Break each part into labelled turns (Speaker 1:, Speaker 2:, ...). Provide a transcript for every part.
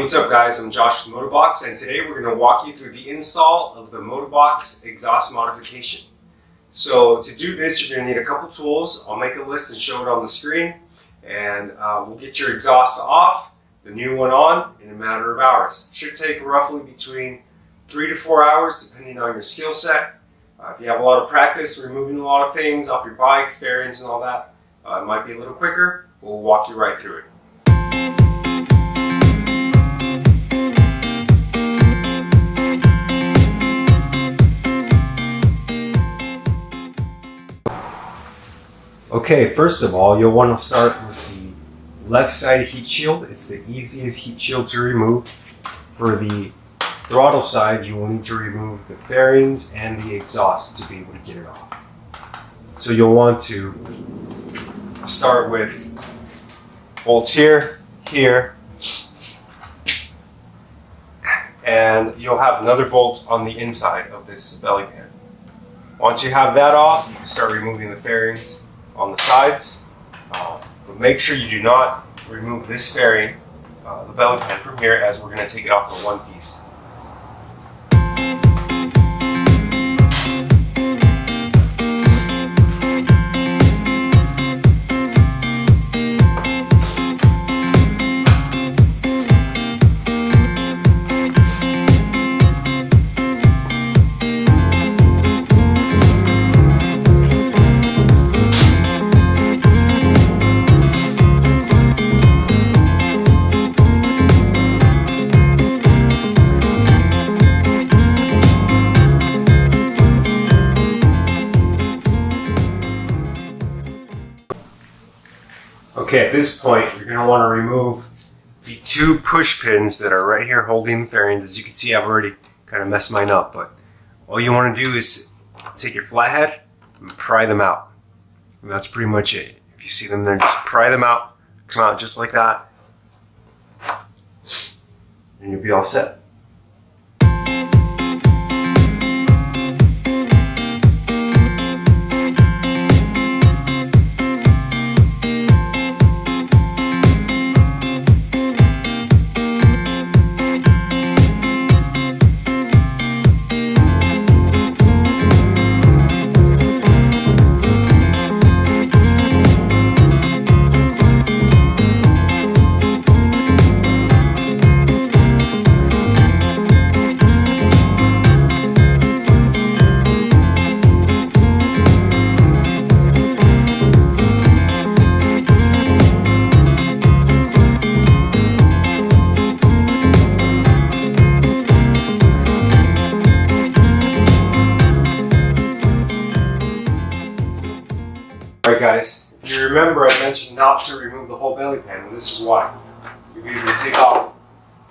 Speaker 1: What's up guys, I'm Josh with Motobox, and today we're going to walk you through the install of the Motobox exhaust modification. So to do this, you're going to need a couple tools. I'll make a list and show it on the screen, and we'll get your exhaust off, the new one on, in a matter of hours. It should take roughly between 3 to 4 hours depending on your skill set. If you have a lot of practice removing a lot of things off your bike, fairings and all that, it might be a little quicker. We'll walk you right through it. Okay, first of all, you'll want to start with the left side heat shield. It's the easiest heat shield to remove. For the throttle side, you will need to remove the fairings and the exhaust to be able to get it off. So you'll want to start with bolts here, here, and you'll have another bolt on the inside of this belly pan. Once you have that off, you can start removing the fairings on the sides, but make sure you do not remove this fairing, the belly pan, from here, as we're going to take it off in one piece. Okay, at this point, you're going to want to remove the two push pins that are right here holding the fairings. As you can see, I've already kind of messed mine up, but all you want to do is take your flathead and pry them out. And that's pretty much it. If you see them there, just pry them out, come out just like that, and you'll be all set. Alright guys, if you remember, I mentioned not to remove the whole belly pan, and this is why. You'll be able to take off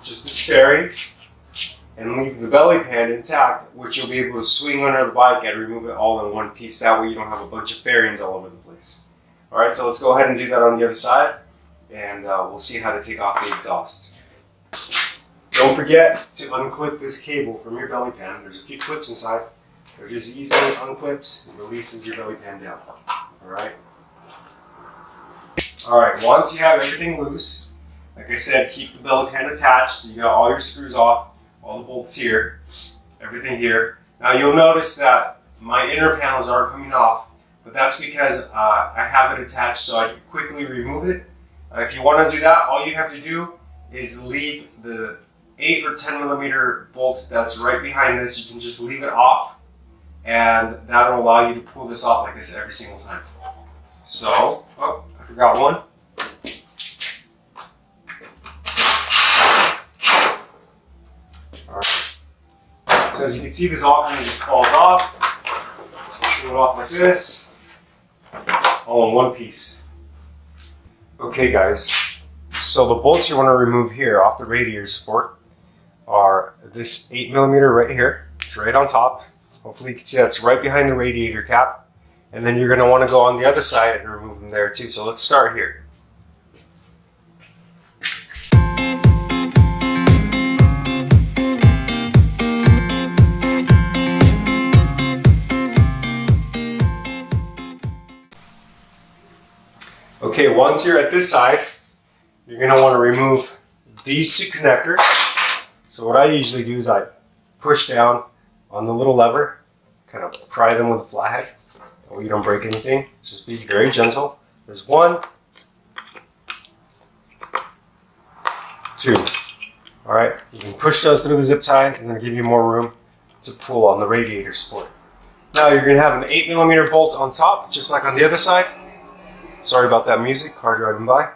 Speaker 1: just this fairing and leave the belly pan intact, which you'll be able to swing under the bike and remove it all in one piece. That way you don't have a bunch of fairings all over the place. Alright, so let's go ahead and do that on the other side, and we'll see how to take off the exhaust. Don't forget to unclip this cable from your belly pan. There's a few clips inside. They're just easily unclips and releases your belly pan down. Alright, once you have everything loose, like I said, keep the belly pan attached. You got all your screws off, all the bolts here, everything here. Now you'll notice that my inner panels aren't coming off, but that's because I have it attached so I can quickly remove it. If you want to do that, all you have to do is leave the 8 or 10 millimeter bolt that's right behind this. You can just leave it off, and that'll allow you to pull this off like this every single time. So, oh, I forgot one. Alright. So as you can see, this all kind of just falls off. Pull it off like this. All in one piece. Okay guys, so the bolts you want to remove here off the radiator support are this 8 millimeter right here. It's right on top. Hopefully you can see that's right behind the radiator cap. And then you're going to want to go on the other side and remove them there too. So let's start here. Okay, once you're at this side, you're going to want to remove these two connectors. So what I usually do is I push down on the little lever, kind of pry them with a flathead. That way you don't break anything. Just be very gentle. There's 1, 2. All right, you can push those through the zip tie and then give you more room to pull on the radiator support. Now you're going to have an 8mm bolt on top, just like on the other side. Sorry about that music, car driving by.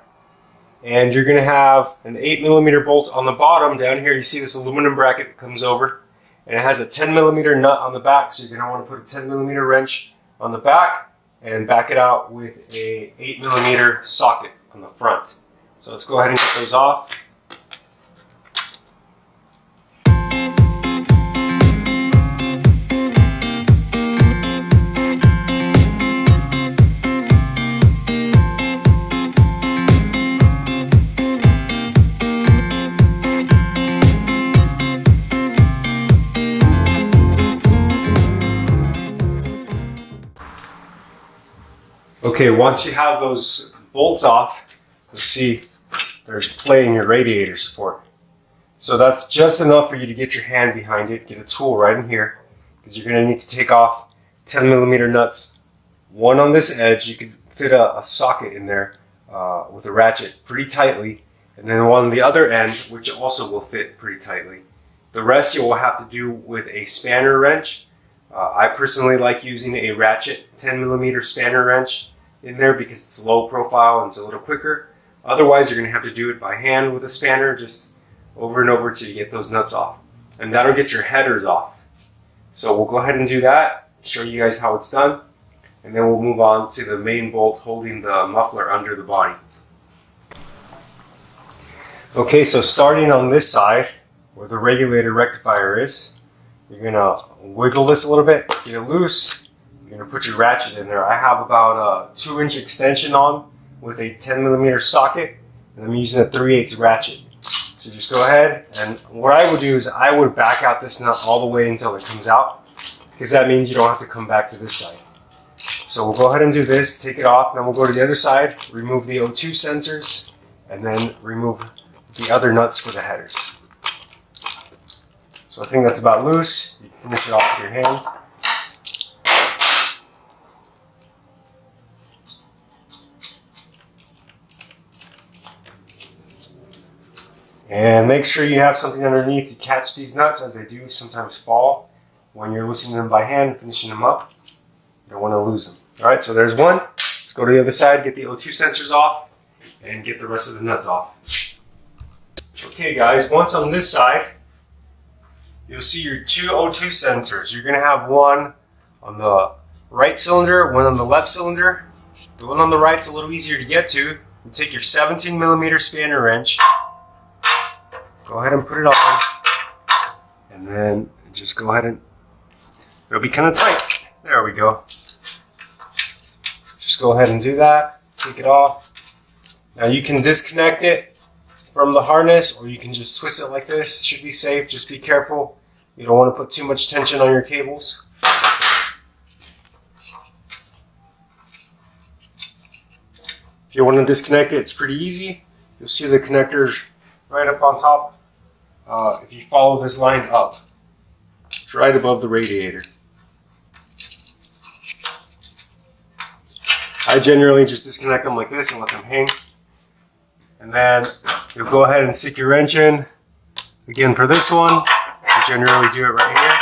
Speaker 1: And you're going to have an 8mm bolt on the bottom. Down here you see this aluminum bracket that comes over, and it has a 10mm nut on the back, so you're going to want to put a 10mm wrench on the back and back it out with a 8mm socket on the front. So let's go ahead and get those off. Okay, once you have those bolts off, you'll see there's play in your radiator support. So that's just enough for you to get your hand behind it, get a tool right in here, because you're going to need to take off 10mm nuts. One on this edge, you could fit a socket in there with a ratchet pretty tightly, and then one on the other end, which also will fit pretty tightly. The rest you will have to do with a spanner wrench. I personally like using a ratchet 10mm spanner wrench in there because it's low profile and it's a little quicker. Otherwise, you're going to have to do it by hand with a spanner, just over and over till you get those nuts off. And that'll get your headers off. So we'll go ahead and do that, show you guys how it's done, and then we'll move on to the main bolt holding the muffler under the body. Okay, so starting on this side, where the regulator rectifier is, you're going to wiggle this a little bit, get it loose. You're going to put your ratchet in there. I have about a 2-inch extension on with a 10mm socket, and I'm using a 3/8 ratchet. So just go ahead, and what I would do is I would back out this nut all the way until it comes out, because that means you don't have to come back to this side. So we'll go ahead and do this, take it off, then we'll go to the other side, remove the O2 sensors, and then remove the other nuts for the headers. So I think that's about loose. You can finish it off with your hand. And make sure you have something underneath to catch these nuts, as they do sometimes fall when you're loosening them by hand, finishing them up. You don't want to lose them. All right, so there's one. Let's go to the other side, get the O2 sensors off, and get the rest of the nuts off. Okay guys, once on this side, you'll see your 2 O2 sensors. You're going to have one on the right cylinder, one on the left cylinder. The one on the right's a little easier to get to. You take your 17mm spanner wrench, go ahead and put it on, and then just go ahead and, it'll be kind of tight. There we go. Just go ahead and do that, take it off. Now you can disconnect it from the harness, or you can just twist it like this. It should be safe, just be careful. You don't want to put too much tension on your cables. If you want to disconnect it, it's pretty easy. You'll see the connectors right up on top. If you follow this line up, it's right above the radiator. I generally just disconnect them like this and let them hang. And then you'll go ahead and stick your wrench in. Again, for this one, I generally do it right here.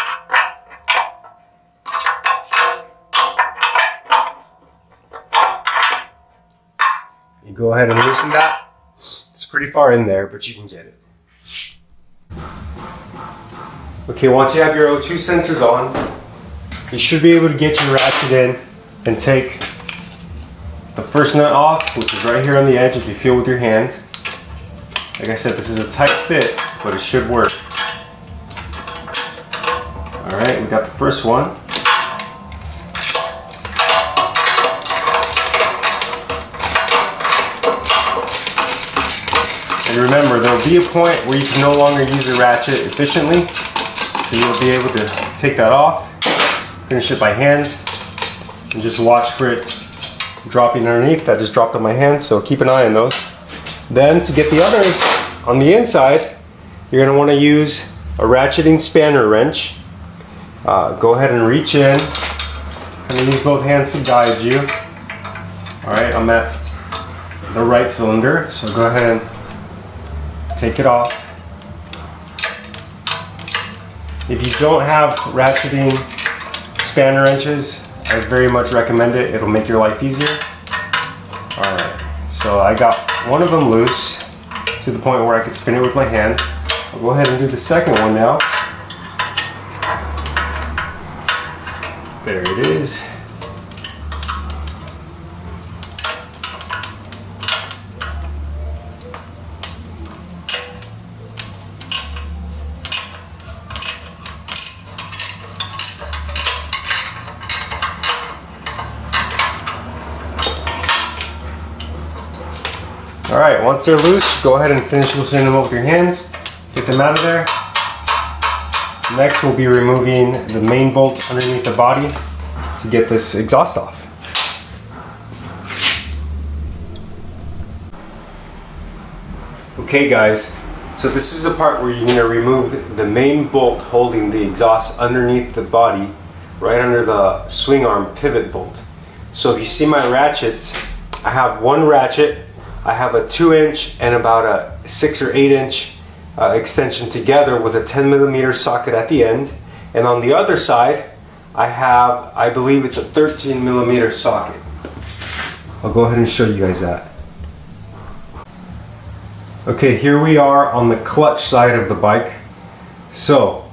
Speaker 1: You go ahead and loosen that. It's pretty far in there, but you can get it. Okay, once you have your O2 sensors on, you should be able to get your ratchet in and take the first nut off, which is right here on the edge if you feel with your hand. Like I said, this is a tight fit, but it should work. Alright, we got the first one. And remember, there will be a point where you can no longer use the ratchet efficiently. So you'll be able to take that off, finish it by hand, and just watch for it dropping underneath. That just dropped on my hand, so keep an eye on those. Then to get the others, on the inside, you're going to want to use a ratcheting spanner wrench. Go ahead and reach in. And use both hands to guide you. Alright, I'm at the right cylinder, so go ahead and take it off. If you don't have ratcheting spanner wrenches, I very much recommend it. It'll make your life easier. Alright, so I got one of them loose to the point where I could spin it with my hand. I'll go ahead and do the second one now. There it is. Alright, once they're loose, go ahead and finish loosening them up with your hands. Get them out of there. Next, we'll be removing the main bolt underneath the body to get this exhaust off. Okay guys, so this is the part where you're going to remove the main bolt holding the exhaust underneath the body, right under the swing arm pivot bolt. So if you see my ratchets, I have one ratchet, I have a 2-inch and about a 6 or 8-inch extension together with a 10mm socket at the end, and on the other side I have, I believe it's a 13mm socket. I'll go ahead and show you guys that. Okay, here we are on the clutch side of the bike. So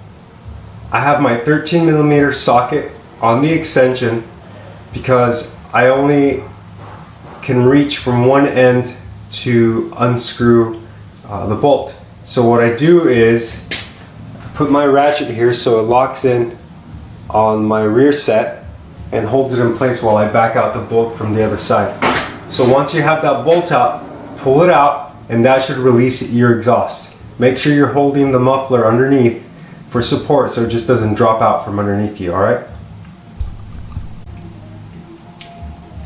Speaker 1: I have my 13mm socket on the extension because I only can reach from one end to unscrew the bolt. So what I do is put my ratchet here so it locks in on my rear set and holds it in place while I back out the bolt from the other side. So once you have that bolt out, pull it out and that should release your exhaust. Make sure you're holding the muffler underneath for support so it just doesn't drop out from underneath you, alright?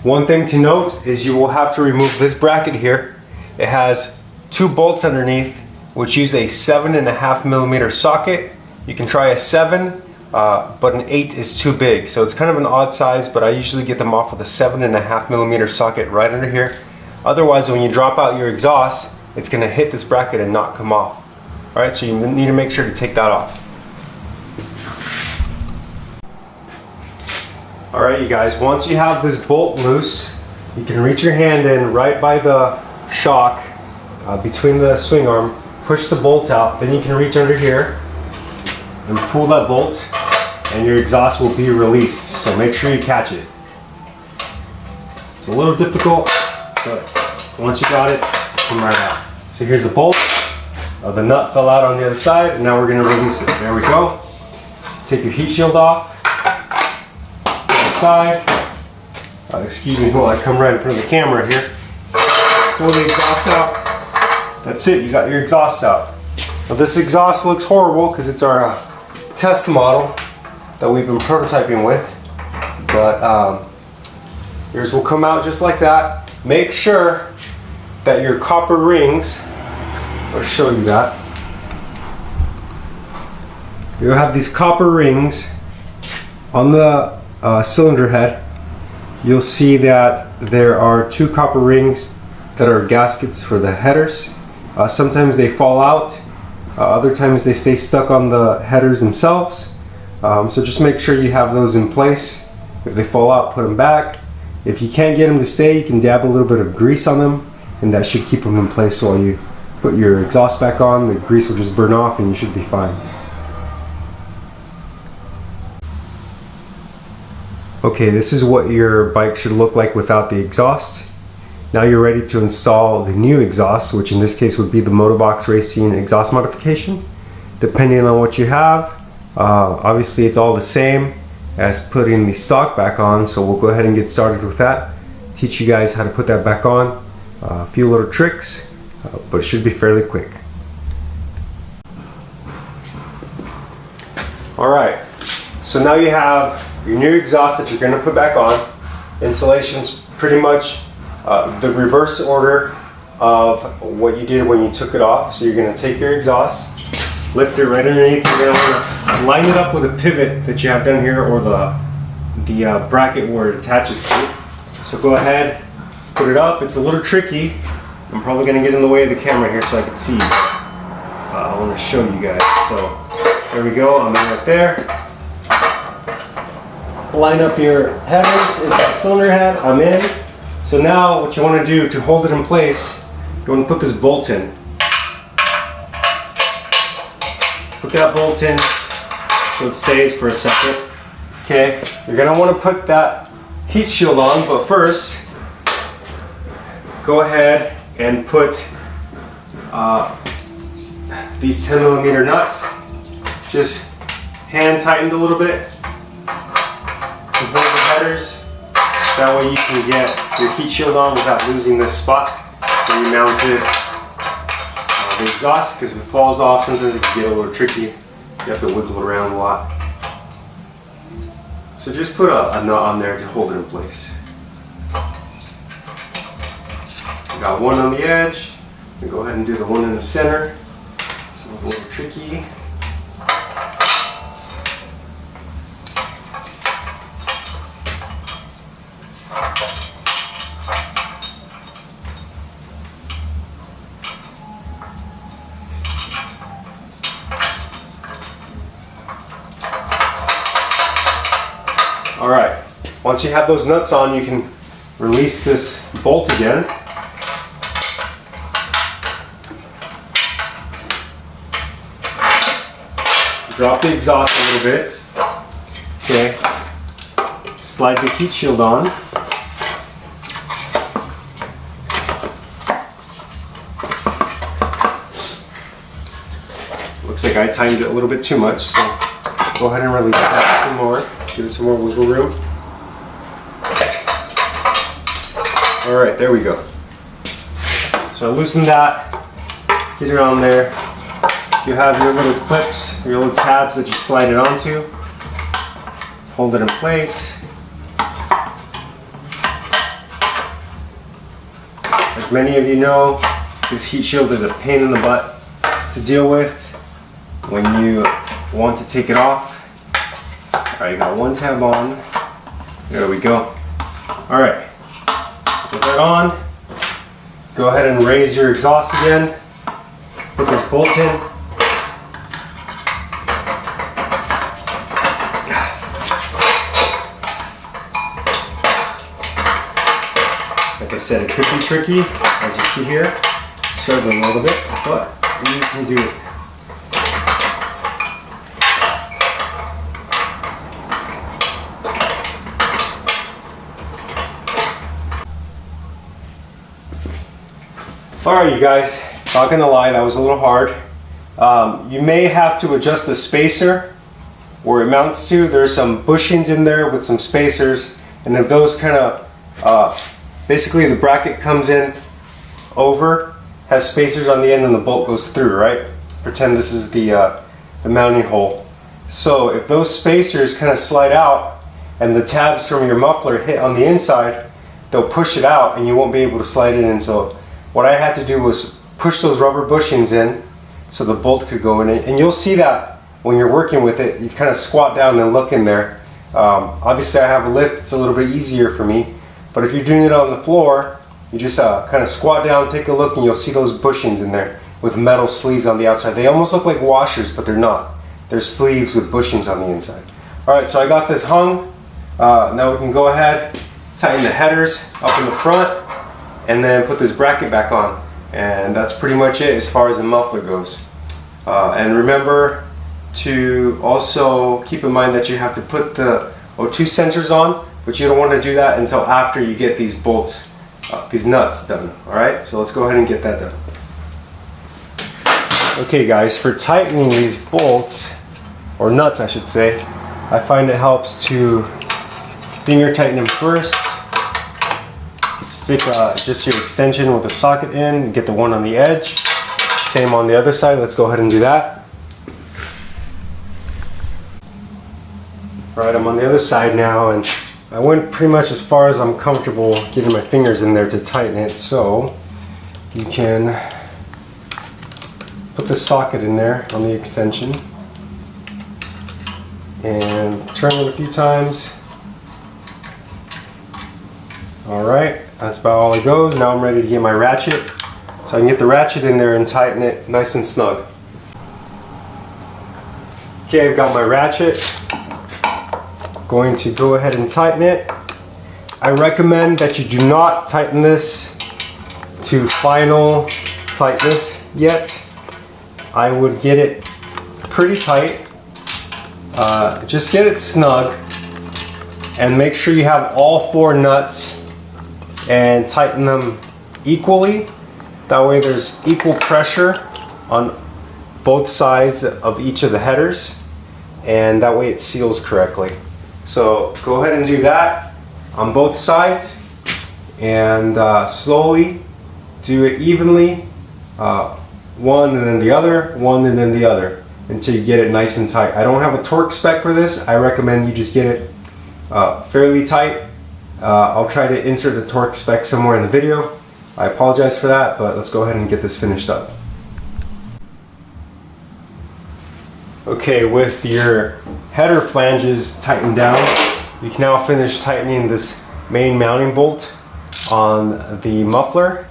Speaker 1: One thing to note is you will have to remove this bracket here. It has 2 bolts underneath which use a 7.5mm socket. You can try a 7, but an 8 is too big. So it's kind of an odd size, but I usually get them off with a 7.5mm socket right under here. Otherwise, when you drop out your exhaust, it's going to hit this bracket and not come off. Alright, so you need to make sure to take that off. Alright you guys, once you have this bolt loose, you can reach your hand in right by the shock between the swing arm, push the bolt out, then you can reach under here and pull that bolt and your exhaust will be released, so make sure you catch it. It's a little difficult, but once you got it, come right out. So here's the bolt, the nut fell out on the other side and now we're going to release it. There we go. Take your heat shield off. Side. Excuse me while I come right in front of the camera here. Pull the exhaust out. That's it, you got your exhaust out. Now this exhaust looks horrible because it's our test model that we've been prototyping with, but yours will come out just like that. Make sure that your copper rings, I'll show you that. You'll have these copper rings on the cylinder head. You'll see that there are 2 copper rings that are gaskets for the headers. Sometimes they fall out, other times they stay stuck on the headers themselves. So just make sure you have those in place. If they fall out, put them back. If you can't get them to stay, you can dab a little bit of grease on them and that should keep them in place while you put your exhaust back on. The grease will just burn off and you should be fine. Okay, this is what your bike should look like without the exhaust. Now you're ready to install the new exhaust, which in this case would be the Motobox Racing Exhaust modification. Depending on what you have, obviously it's all the same as putting the stock back on, so we'll go ahead and get started with that. Teach you guys how to put that back on. A few little tricks, but it should be fairly quick. Alright, so now you have your new exhaust that you're going to put back on. Installation's pretty much the reverse order of what you did when you took it off. So you're going to take your exhaust, lift it right underneath. You're going to line it up with a pivot that you have down here, or the bracket where it attaches to. So go ahead, put it up. It's a little tricky. I'm probably going to get in the way of the camera here so I can see. I want to show you guys. So there we go. I'm in right there. Line up your headers. Is that cylinder head? I'm in. So now what you want to do to hold it in place, you want to put this bolt in. Put that bolt in so it stays for a second. Okay, you're going to want to put that heat shield on, but first go ahead and put these 10mm nuts, just hand tightened a little bit to hold the headers. That way you can get your heat shield on without losing this spot where you mounted the exhaust, because if it falls off sometimes it can get a little tricky. You have to wiggle it around a lot. So just put a nut on there to hold it in place. Got one on the edge. We go ahead and do the one in the center. So it was a little tricky. All right. Once you have those nuts on, you can release this bolt again. Drop the exhaust a little bit. Okay. Slide the heat shield on. Looks like I timed it a little bit too much, so go ahead and release that some more. Give it some more wiggle room. Alright, there we go. So I loosened that, get it on there. You have your little clips, your little tabs that you slide it onto. Hold it in place. As many of you know, this heat shield is a pain in the butt to deal with when you want to take it off. Alright, you got one tab on. There we go. Alright, put that on. Go ahead and raise your exhaust again. Put this bolt in. Like I said, it could be tricky, as you see here. Struggling a little bit, but you can do it. Alright you guys, not gonna lie, that was a little hard. You may have to adjust the spacer where it mounts to. There's some bushings in there with some spacers, and if those kind of, basically the bracket comes in over, has spacers on the end, and the bolt goes through, right? Pretend this is the mounting hole. So if those spacers kind of slide out and the tabs from your muffler hit on the inside, they'll push it out and you won't be able to slide it in. So what I had to do was push those rubber bushings in so the bolt could go in it. And you'll see that when you're working with it, you kind of squat down and look in there. Obviously I have a lift, it's a little bit easier for me. But if you're doing it on the floor, you just kind of squat down, take a look, and you'll see those bushings in there with metal sleeves on the outside. They almost look like washers, but they're not. They're sleeves with bushings on the inside. Alright, so I got this hung. Now we can go ahead, tighten the headers up in the front, and then put this bracket back on, and that's pretty much it as far as the muffler goes. And remember to also keep in mind that you have to put the O2 sensors on, but you don't want to do that until after you get these bolts, these nuts done. Alright, so let's go ahead and get that done. Okay guys, for tightening these bolts, or nuts I should say, I find it helps to finger tighten them first. Stick just your extension with the socket in and get the one on the edge. Same on the other side. Let's go ahead and do that. Alright, I'm on the other side now, and I went pretty much as far as I'm comfortable getting my fingers in there to tighten it. So you can put the socket in there on the extension and turn it a few times. Alright, that's about all it goes. Now I'm ready to get my ratchet. So I can get the ratchet in there and tighten it nice and snug. Okay, I've got my ratchet. Going to go ahead and tighten it. I recommend that you do not tighten this to final tightness yet. I would get it pretty tight. Just get it snug and make sure you have all 4 nuts and tighten them equally. That way there's equal pressure on both sides of each of the headers, and that way it seals correctly. So go ahead and do that on both sides and slowly do it evenly, one and then the other, one and then the other, until you get it nice and tight. I don't have a torque spec for this. I recommend you just get it fairly tight. I'll try to insert the torque spec somewhere in the video. I apologize for that, but let's go ahead and get this finished up. Okay, with your header flanges tightened down, you can now finish tightening this main mounting bolt on the muffler.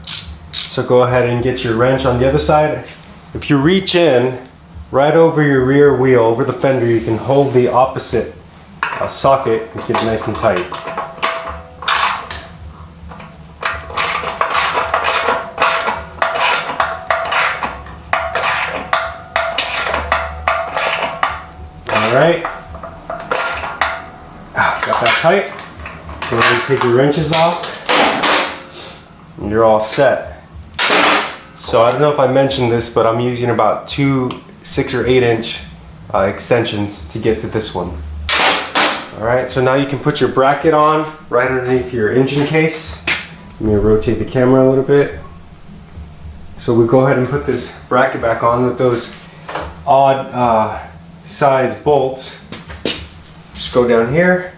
Speaker 1: So go ahead and get your wrench on the other side. If you reach in right over your rear wheel, over the fender, you can hold the opposite socket and get it nice and tight. Alright, got that tight. Go ahead and take your wrenches off and you're all set. So I don't know if I mentioned this, but I'm using about 2 6 or 8 inch extensions to get to this one. Alright, so now you can put your bracket on right underneath your engine case. Let me rotate the camera a little bit. So we go ahead and put this bracket back on with those odd size bolts. Just go down here.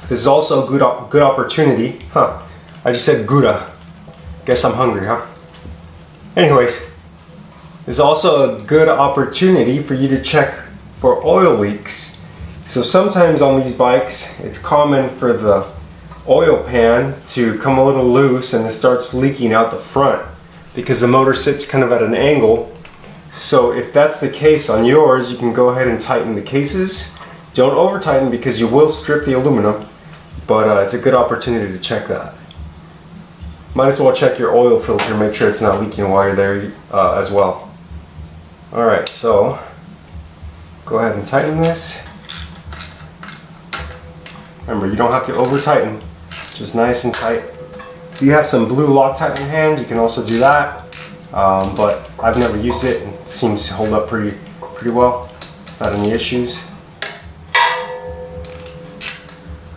Speaker 1: This is also a good opportunity. I just said Gouda. Guess I'm hungry, huh? Anyways, there's also a good opportunity for you to check for oil leaks. So sometimes on these bikes, it's common for the oil pan to come a little loose and it starts leaking out the front because the motor sits kind of at an angle. So if that's the case on yours, you can go ahead and tighten the cases. Don't over tighten because you will strip the aluminum, but it's a good opportunity to check that. Might as well check your oil filter, make sure it's not leaking while you're there as well. Alright, so go ahead and tighten this. Remember, you don't have to over tighten, just nice and tight. If you have some blue Loctite in hand, you can also do that. But I've never used it and it seems to hold up pretty well. Not any issues.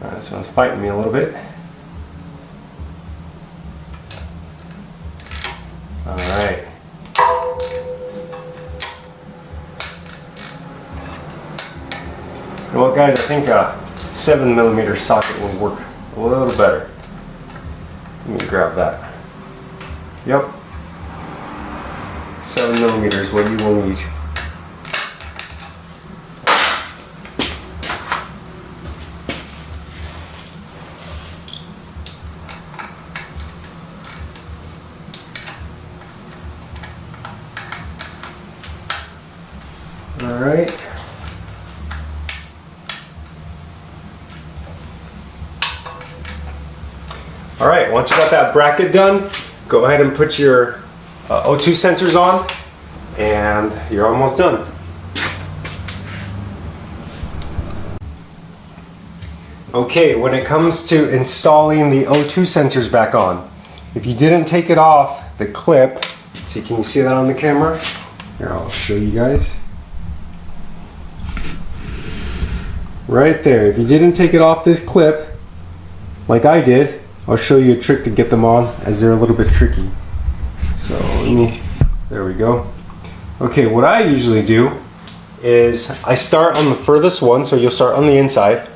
Speaker 1: Alright, this one's biting me a little bit. Alright. You know what, guys, I think a 7mm socket will work a little better. Let me grab that. Yep. 7mm is what you will need. Alright. Alright, once you got that bracket done, go ahead and put your O2 sensors on and you're almost done. Okay, when it comes to installing the O2 sensors back on, if you didn't take it off the clip, see, can you see that on the camera? Here, I'll show you guys. Right there, if you didn't take it off this clip, like I did, I'll show you a trick to get them on, as they're a little bit tricky. So there we go. Okay, what I usually do is I start on the furthest one, so you'll start on the inside,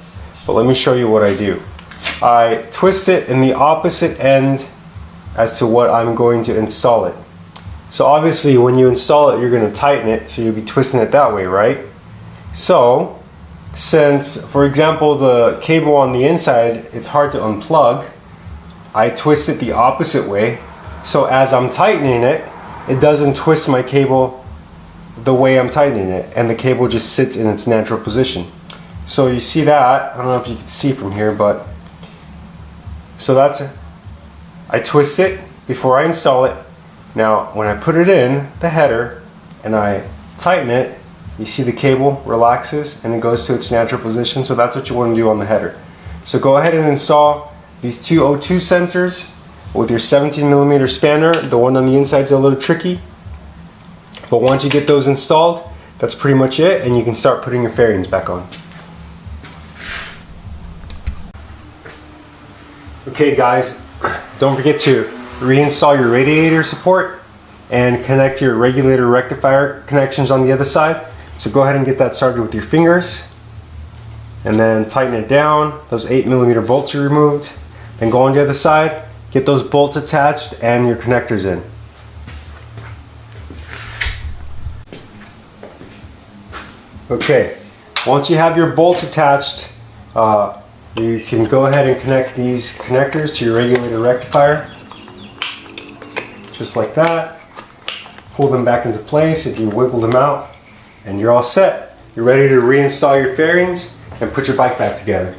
Speaker 1: but let me show you what I do. I twist it in the opposite end as to what I'm going to install it. So obviously when you install it, you're going to tighten it, so you'll be twisting it that way, right? So since, for example, the cable on the inside, it's hard to unplug, I twist it the opposite way. So as I'm tightening it, it doesn't twist my cable the way I'm tightening it, and the cable just sits in its natural position. So you see that, I don't know if you can see from here, but so that's it. I twist it before I install it. Now when I put it in the header and I tighten it, you see the cable relaxes and it goes to its natural position. So that's what you want to do on the header. So go ahead and install these two O2 sensors with your 17mm spanner. The one on the inside is a little tricky, but once you get those installed, that's pretty much it, and you can start putting your fairings back on. Okay guys, don't forget to reinstall your radiator support and connect your regulator rectifier connections on the other side. So go ahead and get that started with your fingers, and then tighten it down. Those 8mm bolts are removed. Then go on the other side, get those bolts attached and your connectors in. Okay, once you have your bolts attached, you can go ahead and connect these connectors to your regulator rectifier, just like that. Pull them back into place if you wiggle them out, and you're all set. You're ready to reinstall your fairings and put your bike back together.